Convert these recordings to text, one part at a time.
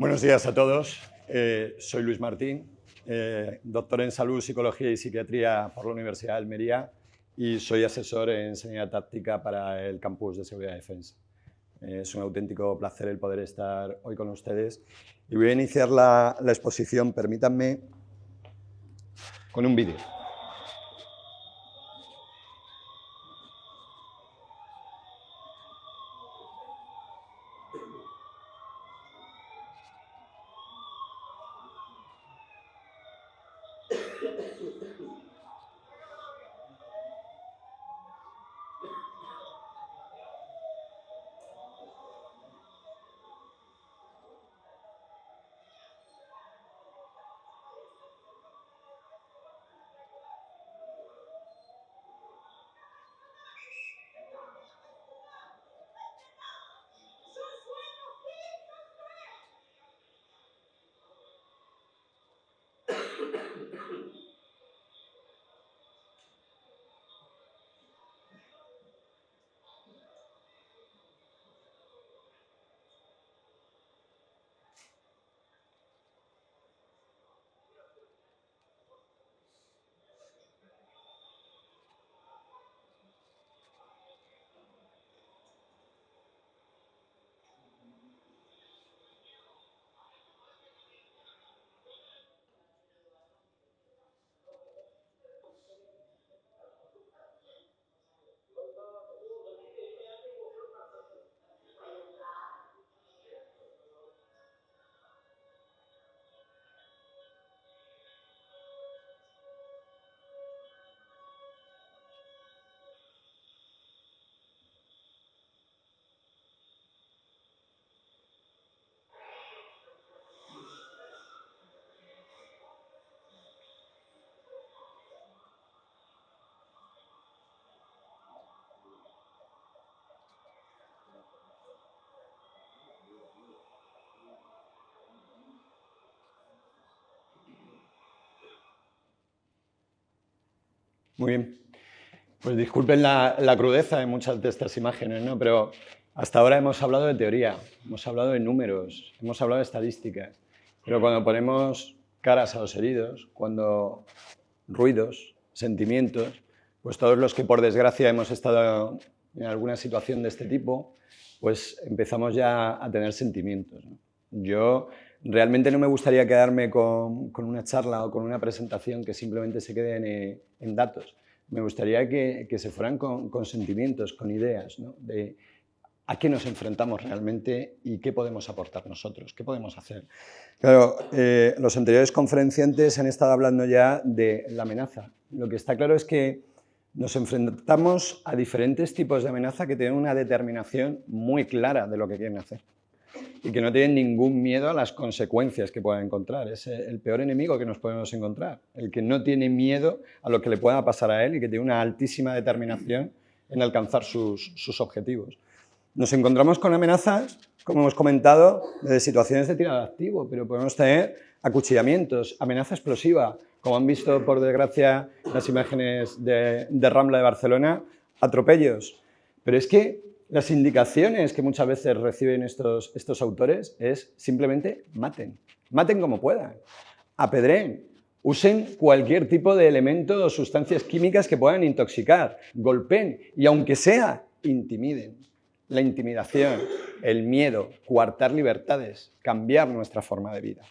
Buenos días a todos. Soy Luis Martín, doctor en Salud, Psicología y Psiquiatría por la Universidad de Almería y soy asesor en sanidad táctica para el campus de Seguridad y Defensa. Es un auténtico placer el poder estar hoy con ustedes y voy a iniciar la exposición, permítanme, con un vídeo. Muy bien. Pues disculpen la crudeza de muchas de estas imágenes, ¿no? Pero hasta ahora hemos hablado de teoría, hemos hablado de números, hemos hablado de estadísticas. Pero cuando ponemos caras a los heridos, cuando ruidos, sentimientos, pues todos los que por desgracia hemos estado en alguna situación de este tipo, pues empezamos ya a tener sentimientos, ¿no? Yo realmente no me gustaría quedarme con una charla o con una presentación que simplemente se quede en datos. Me gustaría que se fueran con sentimientos, con ideas, ¿no? De a qué nos enfrentamos realmente y qué podemos aportar nosotros, qué podemos hacer. Claro, los anteriores conferenciantes han estado hablando ya de la amenaza. Lo que está claro es que nos enfrentamos a diferentes tipos de amenaza que tienen una determinación muy clara de lo que quieren hacer y que no tienen ningún miedo a las consecuencias que puedan encontrar. Es el peor enemigo que nos podemos encontrar, el que no tiene miedo a lo que le pueda pasar a él y que tiene una altísima determinación en alcanzar sus objetivos. Nos encontramos con amenazas, como hemos comentado, de situaciones de tirada activo, pero podemos tener acuchillamientos, amenaza explosiva, como han visto por desgracia las imágenes de Rambla de Barcelona, atropellos. Pero es que las indicaciones que muchas veces reciben estos autores es simplemente maten, maten como puedan, apedreen, usen cualquier tipo de elemento o sustancias químicas que puedan intoxicar, golpeen y aunque sea, intimiden. La intimidación, el miedo, coartar libertades, cambiar nuestra forma de vida.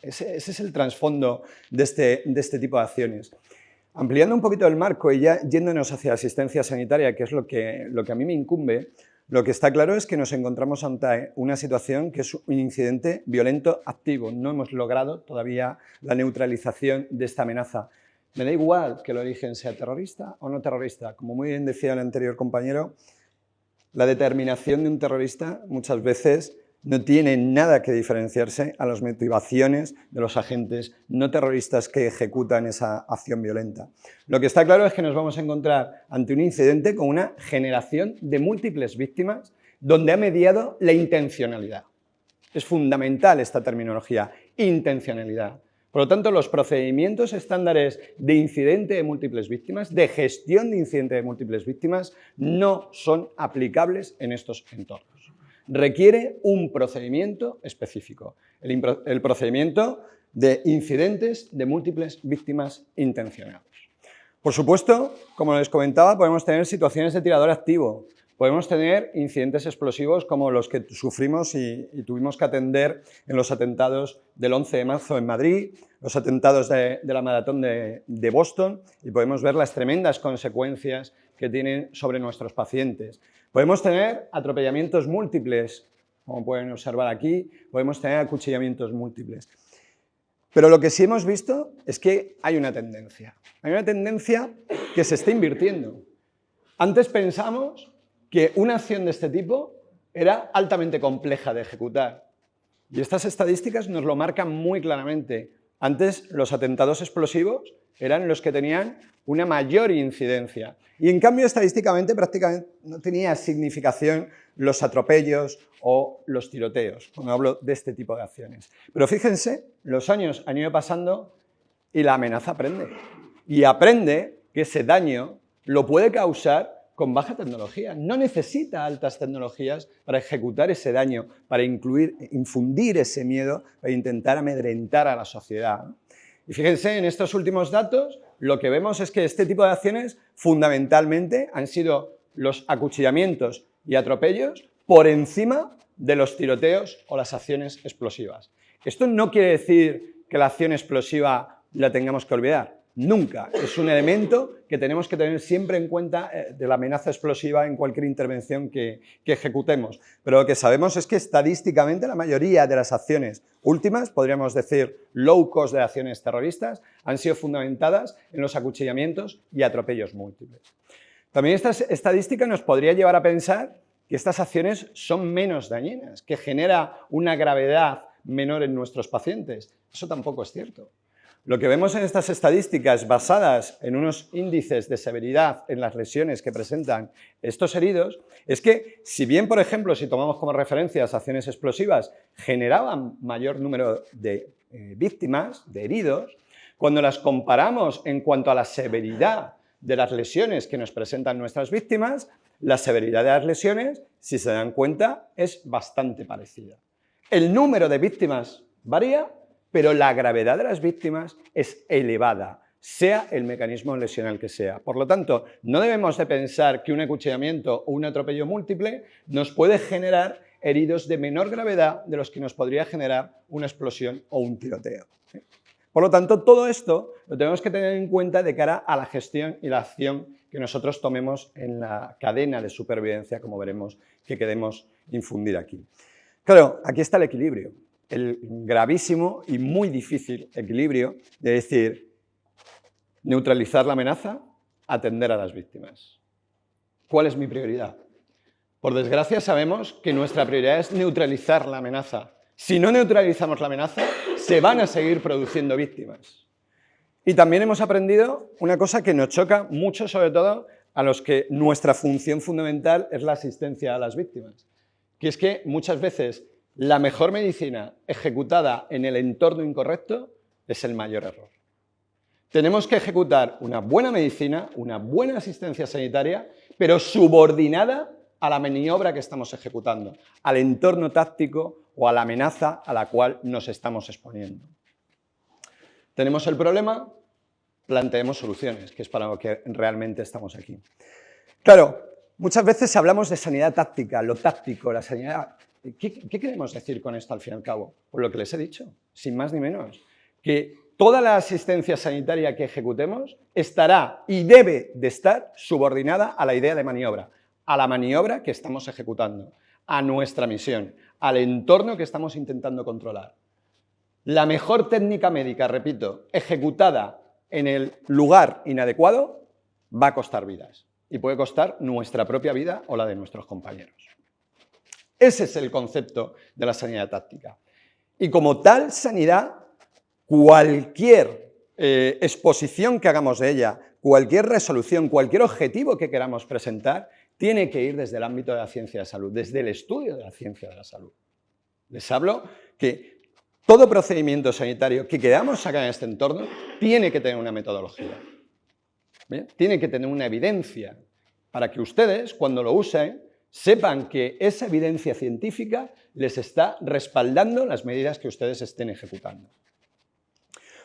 Ese es el trasfondo de este tipo de acciones. Ampliando un poquito el marco y ya yéndonos hacia la asistencia sanitaria, que es lo que a mí me incumbe, lo que está claro es que nos encontramos ante una situación que es un incidente violento activo. No hemos logrado todavía la neutralización de esta amenaza. Me da igual que el origen sea terrorista o no terrorista. Como muy bien decía el anterior compañero, la determinación de un terrorista muchas veces no tiene nada que diferenciarse a las motivaciones de los agentes no terroristas que ejecutan esa acción violenta. Lo que está claro es que nos vamos a encontrar ante un incidente con una generación de múltiples víctimas donde ha mediado la intencionalidad. Es fundamental esta terminología, intencionalidad. Por lo tanto, los procedimientos estándares de incidente de múltiples víctimas, de gestión de incidente de múltiples víctimas, no son aplicables en estos entornos. requiere un procedimiento específico, el procedimiento de incidentes de múltiples víctimas intencionados. Por supuesto, como les comentaba, podemos tener situaciones de tirador activo, podemos tener incidentes explosivos como los que sufrimos y tuvimos que atender en los atentados del 11 de marzo en Madrid, los atentados de la maratón de Boston, y podemos ver las tremendas consecuencias que tienen sobre nuestros pacientes. Podemos tener atropellamientos múltiples, como pueden observar aquí, podemos tener acuchillamientos múltiples. Pero lo que sí hemos visto es que hay una tendencia que se está invirtiendo. Antes pensamos que una acción de este tipo era altamente compleja de ejecutar. Y estas estadísticas nos lo marcan muy claramente. Antes los atentados explosivos eran los que tenían una mayor incidencia. Y en cambio, estadísticamente, prácticamente no tenía significación los atropellos o los tiroteos, cuando hablo de este tipo de acciones. Pero fíjense, los años han ido pasando y la amenaza aprende. Y aprende que ese daño lo puede causar con baja tecnología. No necesita altas tecnologías para ejecutar ese daño, para infundir ese miedo, para intentar amedrentar a la sociedad. Y fíjense, en estos últimos datos, lo que vemos es que este tipo de acciones fundamentalmente han sido los acuchillamientos y atropellos por encima de los tiroteos o las acciones explosivas. Esto no quiere decir que la acción explosiva la tengamos que olvidar. Nunca. Es un elemento que tenemos que tener siempre en cuenta de la amenaza explosiva en cualquier intervención que ejecutemos. Pero lo que sabemos es que estadísticamente la mayoría de las acciones últimas, podríamos decir low cost de acciones terroristas, han sido fundamentadas en los acuchillamientos y atropellos múltiples. También esta estadística nos podría llevar a pensar que estas acciones son menos dañinas, que genera una gravedad menor en nuestros pacientes. Eso tampoco es cierto. Lo que vemos en estas estadísticas basadas en unos índices de severidad en las lesiones que presentan estos heridos es que, si bien, por ejemplo, si tomamos como referencias acciones explosivas, generaban mayor número de víctimas, de heridos, cuando las comparamos en cuanto a la severidad de las lesiones que nos presentan nuestras víctimas, la severidad de las lesiones, si se dan cuenta, es bastante parecida. El número de víctimas varía, pero la gravedad de las víctimas es elevada, sea el mecanismo lesional que sea. Por lo tanto, no debemos de pensar que un acuchillamiento o un atropello múltiple nos puede generar heridos de menor gravedad de los que nos podría generar una explosión o un tiroteo. Por lo tanto, todo esto lo tenemos que tener en cuenta de cara a la gestión y la acción que nosotros tomemos en la cadena de supervivencia, como veremos que queremos infundir aquí. Claro, aquí está el equilibrio. El gravísimo y muy difícil equilibrio de decir neutralizar la amenaza, atender a las víctimas. ¿Cuál es mi prioridad? Por desgracia sabemos que nuestra prioridad es neutralizar la amenaza. Si no neutralizamos la amenaza, se van a seguir produciendo víctimas. Y también hemos aprendido una cosa que nos choca mucho, sobre todo a los que nuestra función fundamental es la asistencia a las víctimas, que es que muchas veces la mejor medicina ejecutada en el entorno incorrecto es el mayor error. Tenemos que ejecutar una buena medicina, una buena asistencia sanitaria, pero subordinada a la maniobra que estamos ejecutando, al entorno táctico o a la amenaza a la cual nos estamos exponiendo. Tenemos el problema, planteemos soluciones, que es para lo que realmente estamos aquí. Claro, muchas veces hablamos de sanidad táctica, lo táctico, la sanidad. ¿Qué queremos decir con esto al fin y al cabo? Pues lo que les he dicho, sin más ni menos, que toda la asistencia sanitaria que ejecutemos estará y debe de estar subordinada a la idea de maniobra, a la maniobra que estamos ejecutando, a nuestra misión, al entorno que estamos intentando controlar. La mejor técnica médica, repito, ejecutada en el lugar inadecuado, va a costar vidas y puede costar nuestra propia vida o la de nuestros compañeros. Ese es el concepto de la sanidad táctica. Y como tal sanidad, cualquier exposición que hagamos de ella, cualquier resolución, cualquier objetivo que queramos presentar, tiene que ir desde el ámbito de la ciencia de salud, desde el estudio de la ciencia de la salud. Les hablo que todo procedimiento sanitario que queramos sacar en este entorno tiene que tener una metodología. ¿Bien? Tiene que tener una evidencia para que ustedes, cuando lo usen, sepan que esa evidencia científica les está respaldando las medidas que ustedes estén ejecutando.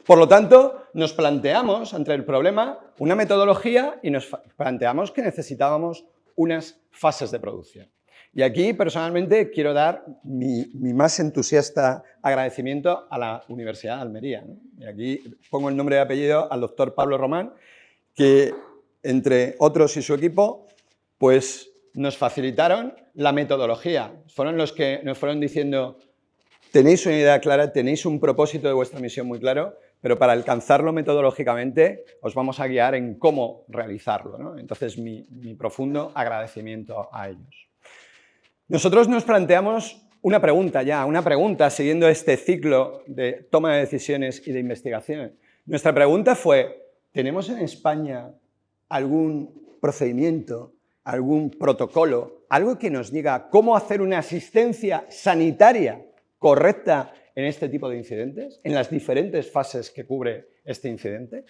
Por lo tanto, nos planteamos ante el problema una metodología y nos planteamos que necesitábamos unas fases de producción. Y aquí, personalmente, quiero dar mi más entusiasta agradecimiento a la Universidad de Almería, ¿no? Y aquí pongo el nombre y apellido al doctor Pablo Román, que, entre otros y su equipo, pues nos facilitaron la metodología. Fueron los que nos fueron diciendo, tenéis una idea clara, tenéis un propósito de vuestra misión muy claro, pero para alcanzarlo metodológicamente os vamos a guiar en cómo realizarlo, ¿no? Entonces, mi profundo agradecimiento a ellos. Nosotros nos planteamos una pregunta siguiendo este ciclo de toma de decisiones y de investigación. Nuestra pregunta fue, ¿tenemos en España algún procedimiento, algún protocolo, algo que nos diga cómo hacer una asistencia sanitaria correcta en este tipo de incidentes, en las diferentes fases que cubre este incidente?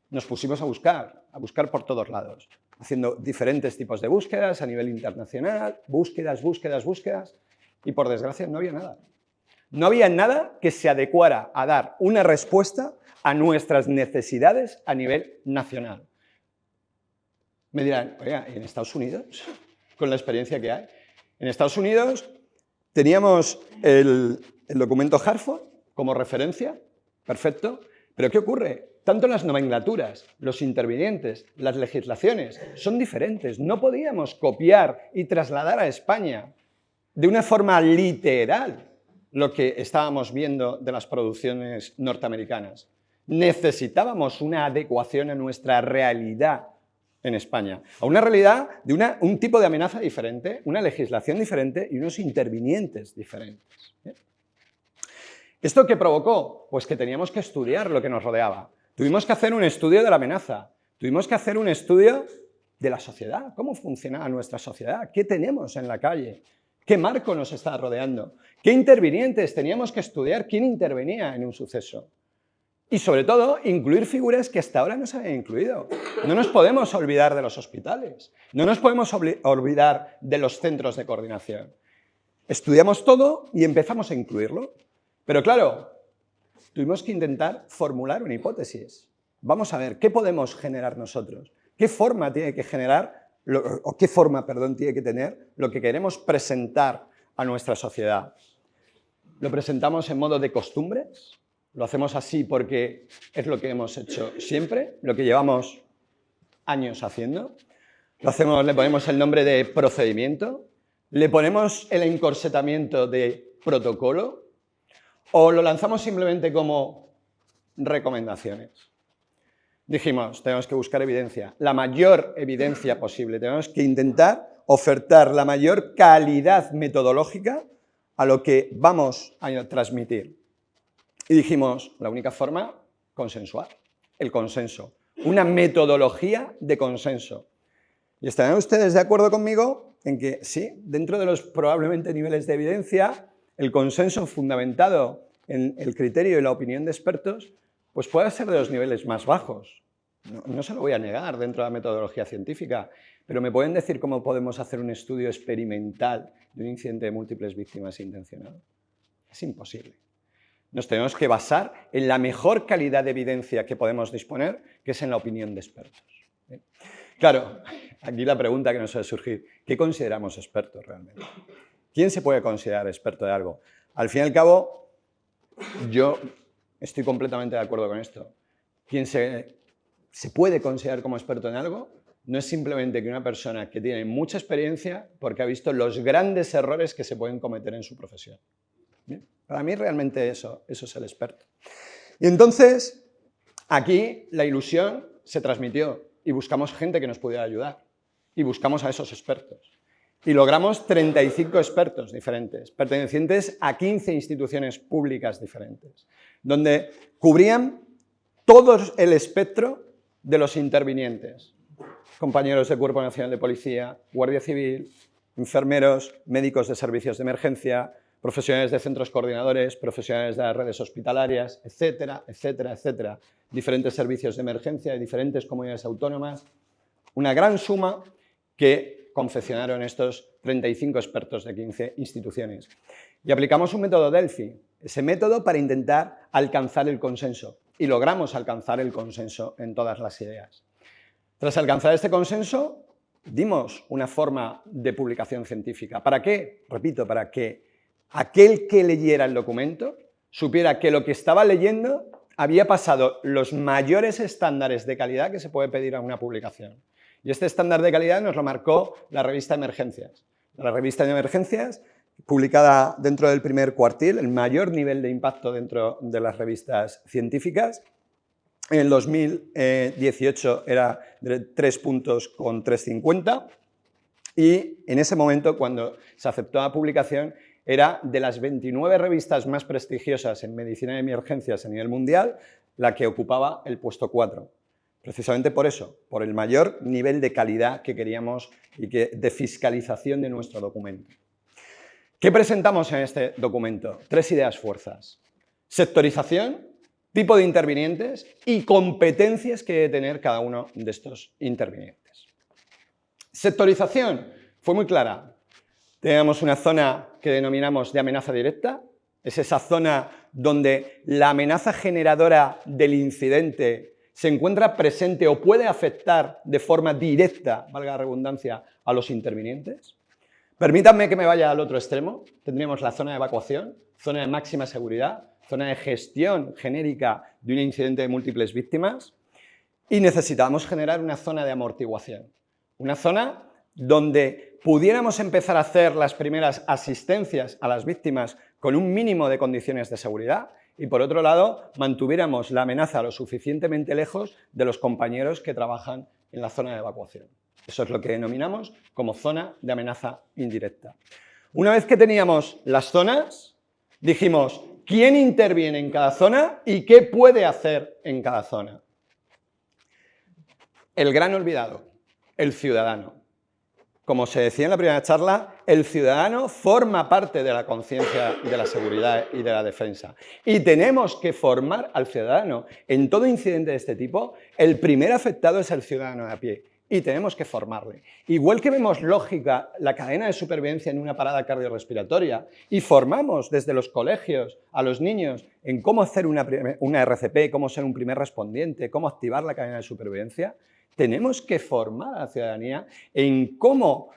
Nos pusimos a buscar por todos lados, haciendo diferentes tipos de búsquedas a nivel internacional, búsquedas, y por desgracia no había nada. No había nada que se adecuara a dar una respuesta a nuestras necesidades a nivel nacional. Me dirán, oiga, ¿y en Estados Unidos? Con la experiencia que hay. En Estados Unidos teníamos el documento Hartford como referencia, perfecto, pero ¿qué ocurre? Tanto las nomenclaturas, los intervinientes, las legislaciones son diferentes. No podíamos copiar y trasladar a España de una forma literal lo que estábamos viendo de las producciones norteamericanas. Necesitábamos una adecuación a nuestra realidad en España, a una realidad de un tipo de amenaza diferente, una legislación diferente y unos intervinientes diferentes. ¿Bien? ¿Esto qué provocó? Pues que teníamos que estudiar lo que nos rodeaba. Tuvimos que hacer un estudio de la amenaza, tuvimos que hacer un estudio de la sociedad, cómo funciona nuestra sociedad, qué tenemos en la calle, qué marco nos está rodeando, qué intervinientes teníamos que estudiar, quién intervenía en un suceso. Y sobre todo, incluir figuras que hasta ahora no se habían incluido. No nos podemos olvidar de los hospitales, no nos podemos olvidar de los centros de coordinación. Estudiamos todo y empezamos a incluirlo. Pero claro, tuvimos que intentar formular una hipótesis. Vamos a ver, ¿qué podemos generar nosotros? ¿Qué forma tiene que generar, tiene que tener lo que queremos presentar a nuestra sociedad? ¿Lo presentamos en modo de costumbres? ¿Lo hacemos así porque es lo que hemos hecho siempre, lo que llevamos años haciendo? Le ponemos el nombre de procedimiento, le ponemos el encorsetamiento de protocolo, ¿o lo lanzamos simplemente como recomendaciones? Dijimos, tenemos que buscar evidencia, la mayor evidencia posible. Tenemos que intentar ofertar la mayor calidad metodológica a lo que vamos a transmitir. Y dijimos, la única forma, consensuar, el consenso. Una metodología de consenso. Y estarán ustedes de acuerdo conmigo en que sí, dentro de los probablemente niveles de evidencia, el consenso fundamentado en el criterio y la opinión de expertos, pues puede ser de los niveles más bajos. No se lo voy a negar dentro de la metodología científica, pero ¿me pueden decir cómo podemos hacer un estudio experimental de un incidente de múltiples víctimas intencionado? Es imposible. Nos tenemos que basar en la mejor calidad de evidencia que podemos disponer, que es en la opinión de expertos. ¿Bien? Claro, aquí la pregunta que nos suele surgir, ¿qué consideramos expertos realmente? ¿Quién se puede considerar experto de algo? Al fin y al cabo, yo estoy completamente de acuerdo con esto. Quien se puede considerar como experto en algo no es simplemente que una persona que tiene mucha experiencia porque ha visto los grandes errores que se pueden cometer en su profesión. ¿Bien? Para mí realmente eso es el experto. Y entonces, aquí la ilusión se transmitió y buscamos gente que nos pudiera ayudar y buscamos a esos expertos. Y logramos 35 expertos diferentes, pertenecientes a 15 instituciones públicas diferentes, donde cubrían todo el espectro de los intervinientes. Compañeros del Cuerpo Nacional de Policía, Guardia Civil, enfermeros, médicos de servicios de emergencia, profesionales de centros coordinadores, profesionales de las redes hospitalarias, etcétera, etcétera, etcétera. Diferentes servicios de emergencia de diferentes comunidades autónomas. Una gran suma que confeccionaron estos 35 expertos de 15 instituciones. Y aplicamos un método Delphi, ese método para intentar alcanzar el consenso. Y logramos alcanzar el consenso en todas las ideas. Tras alcanzar este consenso, dimos una forma de publicación científica. ¿Para qué? Repito, para que aquel que leyera el documento supiera que lo que estaba leyendo había pasado los mayores estándares de calidad que se puede pedir a una publicación. Y este estándar de calidad nos lo marcó la revista Emergencias. La revista de Emergencias, publicada dentro del primer cuartil, el mayor nivel de impacto dentro de las revistas científicas. En el 2018 era de 3 puntos con 3,50 y en ese momento, cuando se aceptó la publicación, era de las 29 revistas más prestigiosas en medicina de emergencias a nivel mundial, la que ocupaba el puesto 4. Precisamente por eso, por el mayor nivel de calidad que queríamos y de fiscalización de nuestro documento. ¿Qué presentamos en este documento? 3 ideas fuerzas. Sectorización, tipo de intervinientes y competencias que debe tener cada uno de estos intervinientes. Sectorización fue muy clara. Teníamos una zona que denominamos de amenaza directa. Es esa zona donde la amenaza generadora del incidente se encuentra presente o puede afectar de forma directa, valga la redundancia, a los intervinientes. Permítanme que me vaya al otro extremo. Tendríamos la zona de evacuación, zona de máxima seguridad, zona de gestión genérica de un incidente de múltiples víctimas y necesitábamos generar una zona de amortiguación. Una zona donde pudiéramos empezar a hacer las primeras asistencias a las víctimas con un mínimo de condiciones de seguridad y, por otro lado, mantuviéramos la amenaza lo suficientemente lejos de los compañeros que trabajan en la zona de evacuación. Eso es lo que denominamos como zona de amenaza indirecta. Una vez que teníamos las zonas, dijimos quién interviene en cada zona y qué puede hacer en cada zona. El gran olvidado, el ciudadano. Como se decía en la primera charla, el ciudadano forma parte de la conciencia de la seguridad y de la defensa. Y tenemos que formar al ciudadano. En todo incidente de este tipo, el primer afectado es el ciudadano de a pie. Y tenemos que formarle. Igual que vemos lógica la cadena de supervivencia en una parada cardiorrespiratoria y formamos desde los colegios a los niños en cómo hacer una RCP, cómo ser un primer respondiente, cómo activar la cadena de supervivencia, tenemos que formar a la ciudadanía en cómo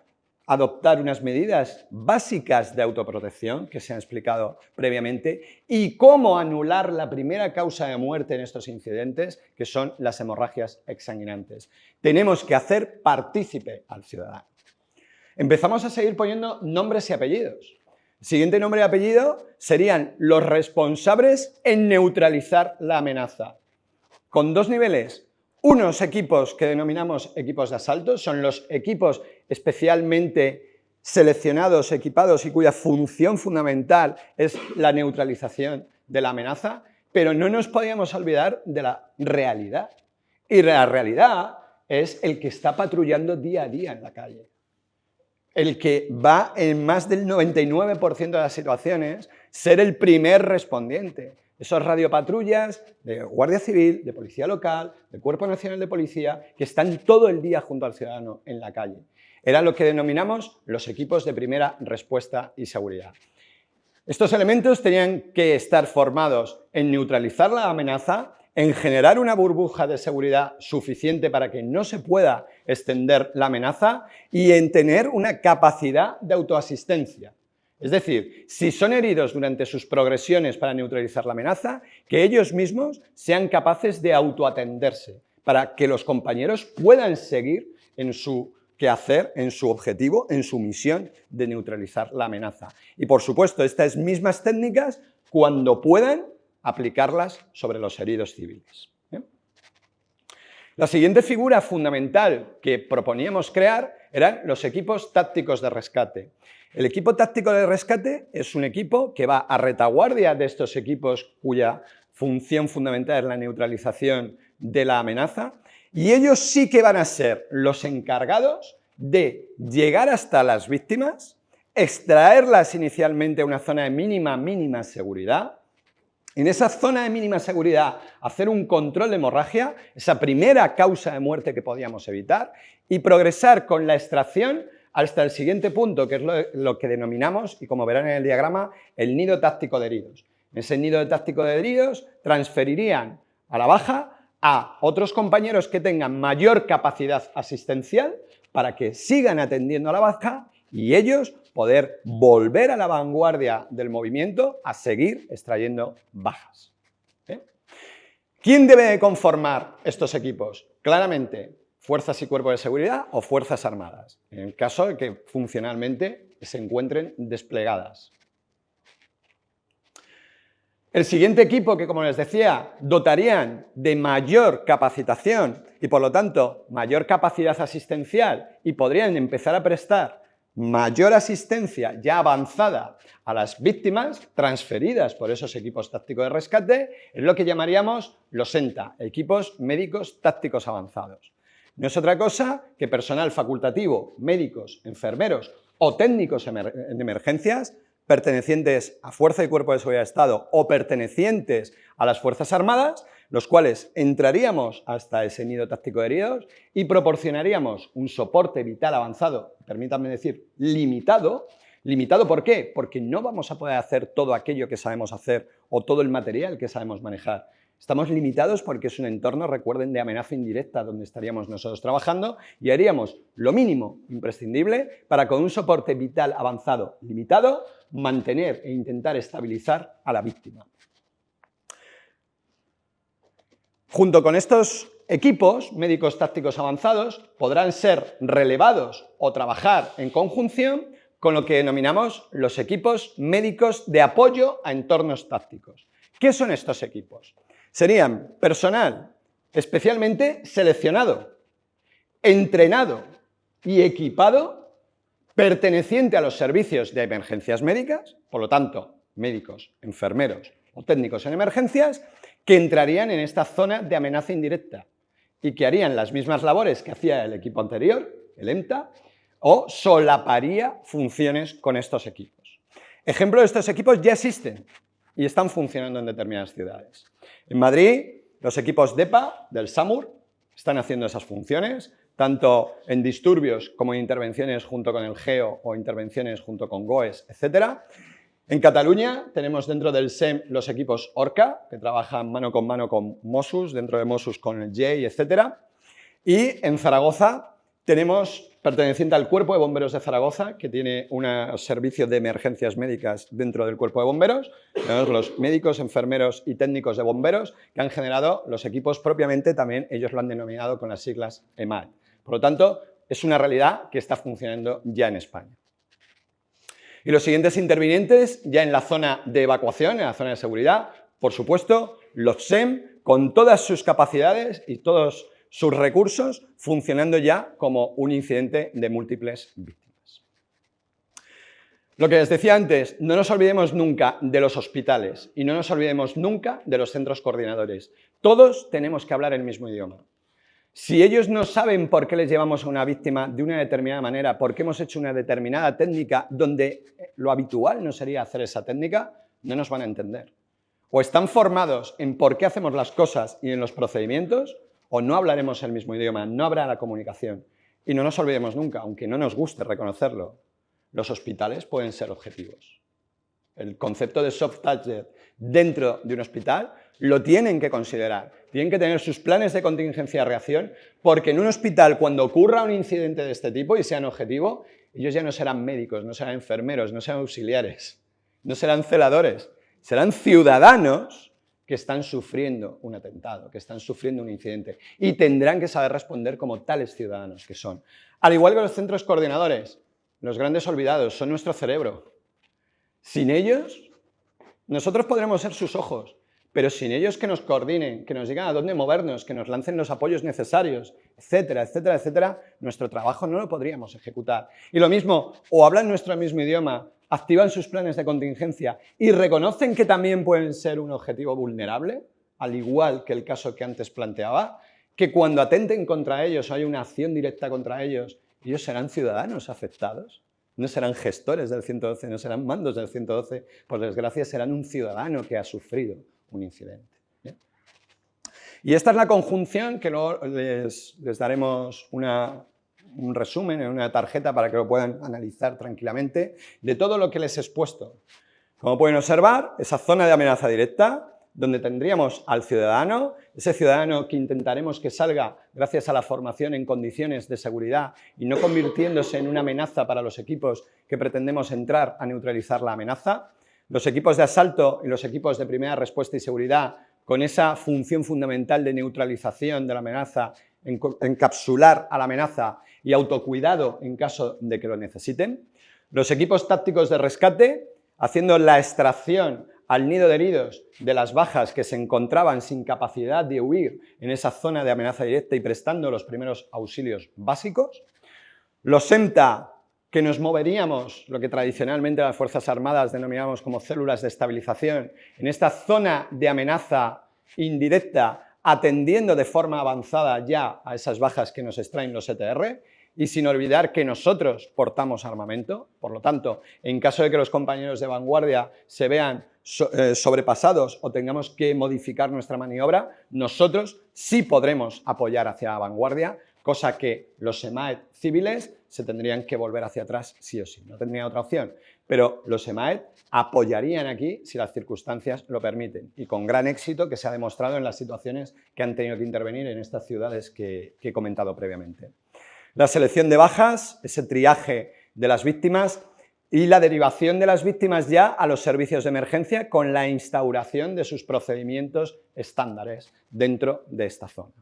adoptar unas medidas básicas de autoprotección que se han explicado previamente y cómo anular la primera causa de muerte en estos incidentes, que son las hemorragias exsanguinantes. Tenemos que hacer partícipe al ciudadano. Empezamos a seguir poniendo nombres y apellidos. El siguiente nombre y apellido serían los responsables en neutralizar la amenaza, con 2 niveles. Unos equipos que denominamos equipos de asalto, son los equipos especialmente seleccionados, equipados y cuya función fundamental es la neutralización de la amenaza, pero no nos podíamos olvidar de la realidad. Y la realidad es el que está patrullando día a día en la calle. El que va en más del 99% de las situaciones ser el primer respondiente. Esos radiopatrullas de Guardia Civil, de Policía Local, del Cuerpo Nacional de Policía, que están todo el día junto al ciudadano en la calle. Era lo que denominamos los equipos de primera respuesta y seguridad. Estos elementos tenían que estar formados en neutralizar la amenaza, en generar una burbuja de seguridad suficiente para que no se pueda extender la amenaza y en tener una capacidad de autoasistencia. Es decir, si son heridos durante sus progresiones para neutralizar la amenaza, que ellos mismos sean capaces de autoatenderse para que los compañeros puedan seguir en su quehacer, en su objetivo, en su misión de neutralizar la amenaza. Y por supuesto, estas mismas técnicas, cuando puedan, aplicarlas sobre los heridos civiles. La siguiente figura fundamental que proponíamos crear eran los equipos tácticos de rescate. El equipo táctico de rescate es un equipo que va a retaguardia de estos equipos cuya función fundamental es la neutralización de la amenaza y ellos sí que van a ser los encargados de llegar hasta las víctimas, extraerlas inicialmente a una zona de mínima seguridad. En esa zona de mínima seguridad, hacer un control de hemorragia, esa primera causa de muerte que podíamos evitar, y progresar con la extracción hasta el siguiente punto, que es lo que denominamos, y como verán en el diagrama, el nido táctico de heridos. En ese nido táctico de heridos transferirían a la baja a otros compañeros que tengan mayor capacidad asistencial para que sigan atendiendo a la baja y ellos poder volver a la vanguardia del movimiento a seguir extrayendo bajas. ¿Quién debe conformar estos equipos? Claramente, fuerzas y cuerpos de seguridad o fuerzas armadas, en el caso de que funcionalmente se encuentren desplegadas. El siguiente equipo que, como les decía, dotarían de mayor capacitación y, por lo tanto, mayor capacidad asistencial y podrían empezar a prestar mayor asistencia ya avanzada a las víctimas transferidas por esos equipos tácticos de rescate, es lo que llamaríamos los ENTA, equipos médicos tácticos avanzados. No es otra cosa que personal facultativo, médicos, enfermeros o técnicos en emergencias pertenecientes a Fuerza y Cuerpo de Seguridad de Estado o pertenecientes a las Fuerzas Armadas, los cuales entraríamos hasta ese nido táctico de heridos y proporcionaríamos un soporte vital avanzado, permítanme decir, limitado. ¿Limitado por qué? Porque no vamos a poder hacer todo aquello que sabemos hacer o todo el material que sabemos manejar. Estamos limitados porque es un entorno, recuerden, de amenaza indirecta donde estaríamos nosotros trabajando y haríamos lo mínimo imprescindible para, con un soporte vital avanzado limitado, mantener e intentar estabilizar a la víctima. Junto con estos equipos médicos tácticos avanzados podrán ser relevados o trabajar en conjunción con lo que denominamos los equipos médicos de apoyo a entornos tácticos. ¿Qué son estos equipos? Serían personal especialmente seleccionado, entrenado y equipado perteneciente a los servicios de emergencias médicas, por lo tanto, médicos, enfermeros o técnicos en emergencias, que entrarían en esta zona de amenaza indirecta y que harían las mismas labores que hacía el equipo anterior, el EMTA, o solaparía funciones con estos equipos. Ejemplo de estos equipos ya existen y están funcionando en determinadas ciudades. En Madrid, los equipos DEPA del SAMUR están haciendo esas funciones, tanto en disturbios como en intervenciones junto con el GEO o intervenciones junto con GOES, etc. En Cataluña tenemos dentro del SEM los equipos ORCA, que trabajan mano con Mossos, dentro de Mossos con el JEI, etc. Y en Zaragoza tenemos, perteneciente al Cuerpo de Bomberos de Zaragoza, que tiene un servicio de emergencias médicas dentro del Cuerpo de Bomberos, tenemos los médicos, enfermeros y técnicos de bomberos que han generado los equipos propiamente, también ellos lo han denominado con las siglas EMAD. Por lo tanto, es una realidad que está funcionando ya en España. Y los siguientes intervinientes, ya en la zona de evacuación, en la zona de seguridad, por supuesto, los SEM, con todas sus capacidades y todos sus recursos, funcionando ya como un incidente de múltiples víctimas. Lo que les decía antes, no nos olvidemos nunca de los hospitales y no nos olvidemos nunca de los centros coordinadores. Todos tenemos que hablar el mismo idioma. Si ellos no saben por qué les llevamos a una víctima de una determinada manera, por qué hemos hecho una determinada técnica donde lo habitual no sería hacer esa técnica, no nos van a entender. O están formados en por qué hacemos las cosas y en los procedimientos, o no hablaremos el mismo idioma, no habrá la comunicación. Y no nos olvidemos nunca, aunque no nos guste reconocerlo, los hospitales pueden ser objetivos. El concepto de soft target dentro de un hospital lo tienen que considerar. Tienen que tener sus planes de contingencia y reacción, porque en un hospital, cuando ocurra un incidente de este tipo y sean objetivo, ellos ya no serán médicos, no serán enfermeros, no serán auxiliares, no serán celadores, serán ciudadanos que están sufriendo un atentado, que están sufriendo un incidente y tendrán que saber responder como tales ciudadanos que son. Al igual que los centros coordinadores, los grandes olvidados son nuestro cerebro. Sin ellos, nosotros podremos ser sus ojos, pero sin ellos que nos coordinen, que nos digan a dónde movernos, que nos lancen los apoyos necesarios, etcétera, etcétera, etcétera, nuestro trabajo no lo podríamos ejecutar. Y lo mismo, o hablan nuestro mismo idioma, activan sus planes de contingencia y reconocen que también pueden ser un objetivo vulnerable, al igual que el caso que antes planteaba, que cuando atenten contra ellos o hay una acción directa contra ellos, ellos serán ciudadanos afectados. No serán gestores del 112, no serán mandos del 112, por desgracia serán un ciudadano que ha sufrido un incidente. ¿Bien? Y esta es la conjunción que luego les daremos una un resumen en una tarjeta para que lo puedan analizar tranquilamente de todo lo que les he expuesto. Como pueden observar, esa zona de amenaza directa, donde tendríamos al ciudadano, ese ciudadano que intentaremos que salga gracias a la formación en condiciones de seguridad y no convirtiéndose en una amenaza para los equipos que pretendemos entrar a neutralizar la amenaza. Los equipos de asalto y los equipos de primera respuesta y seguridad con esa función fundamental de neutralización de la amenaza, encapsular a la amenaza y autocuidado en caso de que lo necesiten. Los equipos tácticos de rescate, haciendo la extracción al nido de heridos de las bajas que se encontraban sin capacidad de huir en esa zona de amenaza directa y prestando los primeros auxilios básicos. Los EMTA, que nos moveríamos, lo que tradicionalmente las Fuerzas Armadas denominamos como células de estabilización, en esta zona de amenaza indirecta, atendiendo de forma avanzada ya a esas bajas que nos extraen los ETR, y sin olvidar que nosotros portamos armamento. Por lo tanto, en caso de que los compañeros de vanguardia se vean sobrepasados o tengamos que modificar nuestra maniobra, nosotros sí podremos apoyar hacia la vanguardia, cosa que los EMAET civiles se tendrían que volver hacia atrás sí o sí, no tendrían otra opción. Pero los EMAET apoyarían aquí si las circunstancias lo permiten y con gran éxito que se ha demostrado en las situaciones que han tenido que intervenir en estas ciudades que he comentado previamente. La selección de bajas, ese triaje de las víctimas y la derivación de las víctimas ya a los servicios de emergencia con la instauración de sus procedimientos estándares dentro de esta zona.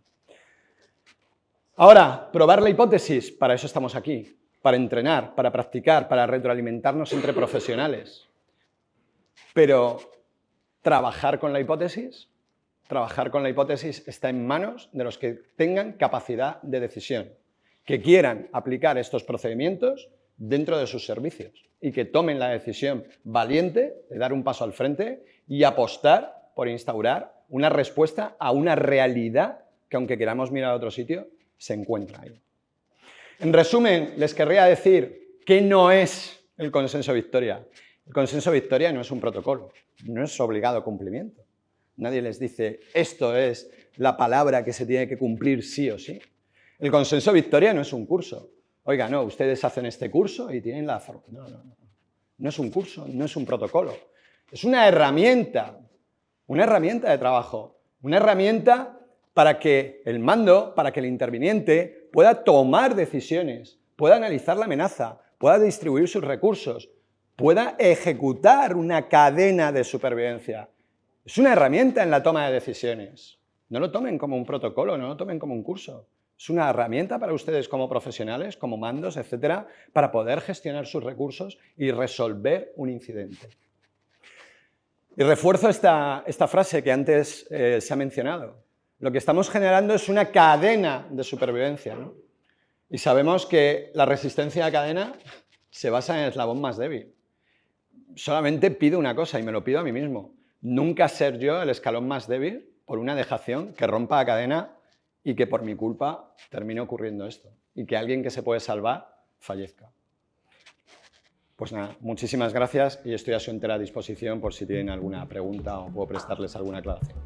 Ahora, probar la hipótesis, para eso estamos aquí, para entrenar, para practicar, para retroalimentarnos entre profesionales. Pero, ¿trabajar con la hipótesis? Trabajar con la hipótesis está en manos de los que tengan capacidad de decisión, que quieran aplicar estos procedimientos dentro de sus servicios y que tomen la decisión valiente de dar un paso al frente y apostar por instaurar una respuesta a una realidad que, aunque queramos mirar a otro sitio, se encuentra ahí. En resumen, les querría decir que no es el consenso Victoria. El consenso Victoria no es un protocolo, no es obligado cumplimiento. Nadie les dice, esto es la palabra que se tiene que cumplir sí o sí. El consenso Victoria no es un curso. Oiga, no, ustedes hacen este curso y tienen la forma. No, no, no. No es un curso, no es un protocolo. Es una herramienta de trabajo, una herramienta para que el mando, para que el interviniente pueda tomar decisiones, pueda analizar la amenaza, pueda distribuir sus recursos, pueda ejecutar una cadena de supervivencia. Es una herramienta en la toma de decisiones. No lo tomen como un protocolo, no lo tomen como un curso. Es una herramienta para ustedes como profesionales, como mandos, etcétera, para poder gestionar sus recursos y resolver un incidente. Y refuerzo esta frase que antes se ha mencionado. Lo que estamos generando es una cadena de supervivencia, ¿no? Y sabemos que la resistencia a cadena se basa en el eslabón más débil. Solamente pido una cosa y me lo pido a mí mismo. Nunca ser yo el escalón más débil por una dejación que rompa la cadena y que por mi culpa termine ocurriendo esto. Y que alguien que se puede salvar fallezca. Pues nada, muchísimas gracias y estoy a su entera disposición por si tienen alguna pregunta o puedo prestarles alguna aclaración.